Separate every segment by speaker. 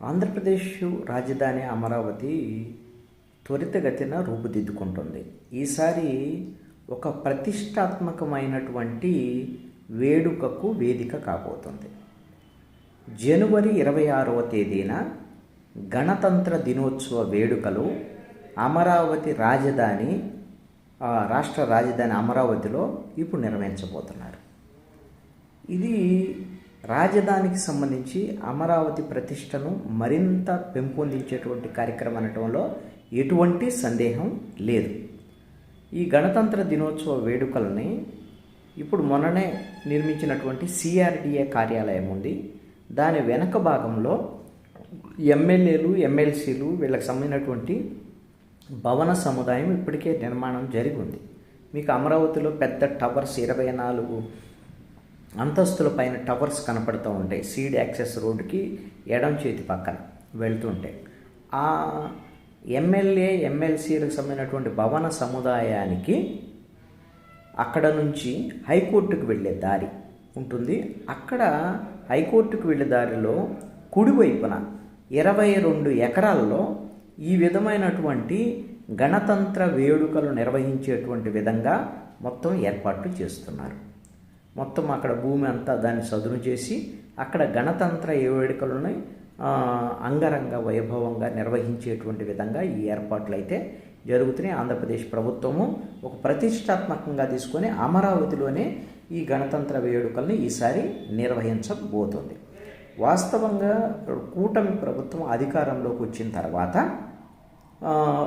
Speaker 1: ఆంధ్రప్రదేశ్ రాజధాని అమరావతి త్వరితగతిన రూపుదిద్దుకుంటుంది. ఈసారి ఒక ప్రతిష్టాత్మకమైనటువంటి వేడుకకు వేదిక కాబోతుంది. జనవరి 26వ తేదీన గణతంత్ర దినోత్సవ వేడుకలు అమరావతి రాజధాని రాష్ట్ర రాజధాని అమరావతిలో ఇప్పుడు నిర్వహించబోతున్నారు. ఇది రాజధానికి సంబంధించి అమరావతి ప్రతిష్టను మరింత పెంపొందించేటువంటి కార్యక్రమం అనటంలో ఎటువంటి సందేహం లేదు. ఈ గణతంత్ర దినోత్సవ వేడుకలని ఇప్పుడు మొన్ననే నిర్మించినటువంటి సిఆర్డిఏ కార్యాలయం ఉంది. దాని వెనక భాగంలో ఎమ్మెల్యేలు, ఎమ్మెల్సీలు వీళ్ళకి సంబంధించినటువంటి భవన సముదాయం ఇప్పటికే నిర్మాణం జరిగి ఉంది. మీకు అమరావతిలో పెద్ద టవర్స్ 24 అంతస్తుల పైన టవర్స్ కనపడుతూ ఉంటాయి. సీడ్ యాక్సెస్ రోడ్డుకి ఎడం చేతి పక్కన వెళ్తుంటే ఆ ఎమ్మెల్యే, ఎమ్మెల్సీలకు సంబంధించినటువంటి భవన సముదాయానికి అక్కడ నుంచి హైకోర్టుకు వెళ్ళే దారి ఉంటుంది. అక్కడ హైకోర్టుకు వెళ్ళే దారిలో కుడివైపున 22 ఎకరాల్లో ఈ విధమైనటువంటి గణతంత్ర వేడుకలు నిర్వహించేటువంటి విధంగా మొత్తం ఏర్పాట్లు చేస్తున్నారు. మొత్తం అక్కడ భూమి అంతా దాన్ని సదును చేసి అక్కడ గణతంత్ర వేడుకలను అంగరంగ వైభవంగా నిర్వహించేటువంటి విధంగా ఈ ఏర్పాట్లు అయితే జరుగుతున్నాయి. ఆంధ్రప్రదేశ్ ప్రభుత్వము ఒక ప్రతిష్టాత్మకంగా తీసుకొని అమరావతిలోనే ఈ గణతంత్ర వేడుకల్ని ఈసారి నిర్వహించబోతోంది. వాస్తవంగా కూటమి ప్రభుత్వం అధికారంలోకి వచ్చిన తర్వాత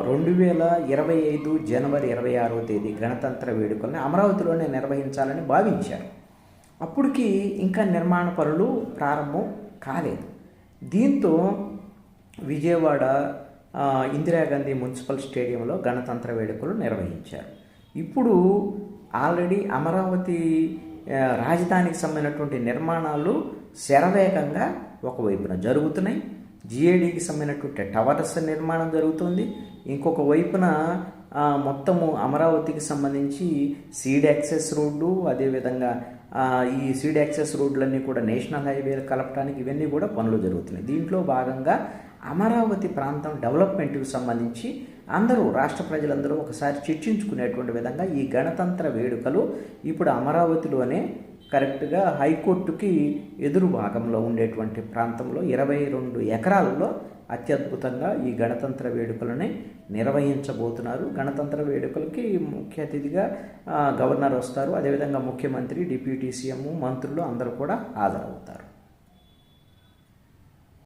Speaker 1: 2025 జనవరి 26వ తేదీ గణతంత్ర వేడుకల్ని అమరావతిలోనే నిర్వహించాలని భావించారు. అప్పటికి ఇంకా నిర్మాణ పనులు ప్రారంభం కాలేదు. దీంతో విజయవాడ ఇందిరాగాంధీ మున్సిపల్ స్టేడియంలో గణతంత్ర వేడుకలు నిర్వహించారు. ఇప్పుడు ఆల్రెడీ అమరావతి రాజధానికి సంబంధించినటువంటి నిర్మాణాలు శరవేగంగా ఒకవైపున జరుగుతున్నాయి. జిఏడికి సంబంధించినటువంటి టవర్స్ నిర్మాణం జరుగుతుంది. ఇంకొక వైపున మొత్తము అమరావతికి సంబంధించి సీడ్ యాక్సెస్ రోడ్డు, అదేవిధంగా ఈ సీడ్ యాక్సెస్ రోడ్లన్నీ కూడా నేషనల్ హైవేలు కలపడానికి ఇవన్నీ కూడా పనులు జరుగుతున్నాయి. దీంట్లో భాగంగా అమరావతి ప్రాంతం డెవలప్మెంట్కి సంబంధించి అందరూ రాష్ట్ర ప్రజలందరూ ఒకసారి చర్చించుకునేటువంటి విధంగా ఈ గణతంత్ర వేడుకలు ఇప్పుడు అమరావతిలోనే కరెక్ట్గా హైకోర్టుకి ఎదురు భాగంలో ఉండేటువంటి ప్రాంతంలో 22 ఎకరాల్లో అత్యద్భుతంగా ఈ గణతంత్ర వేడుకలని నిర్వహించబోతున్నారు. గణతంత్ర వేడుకలకి ముఖ్య అతిథిగా గవర్నర్ వస్తారు. అదేవిధంగా ముఖ్యమంత్రి, డిప్యూటీ సీఎం, మంత్రులు అందరూ కూడా హాజరవుతారు.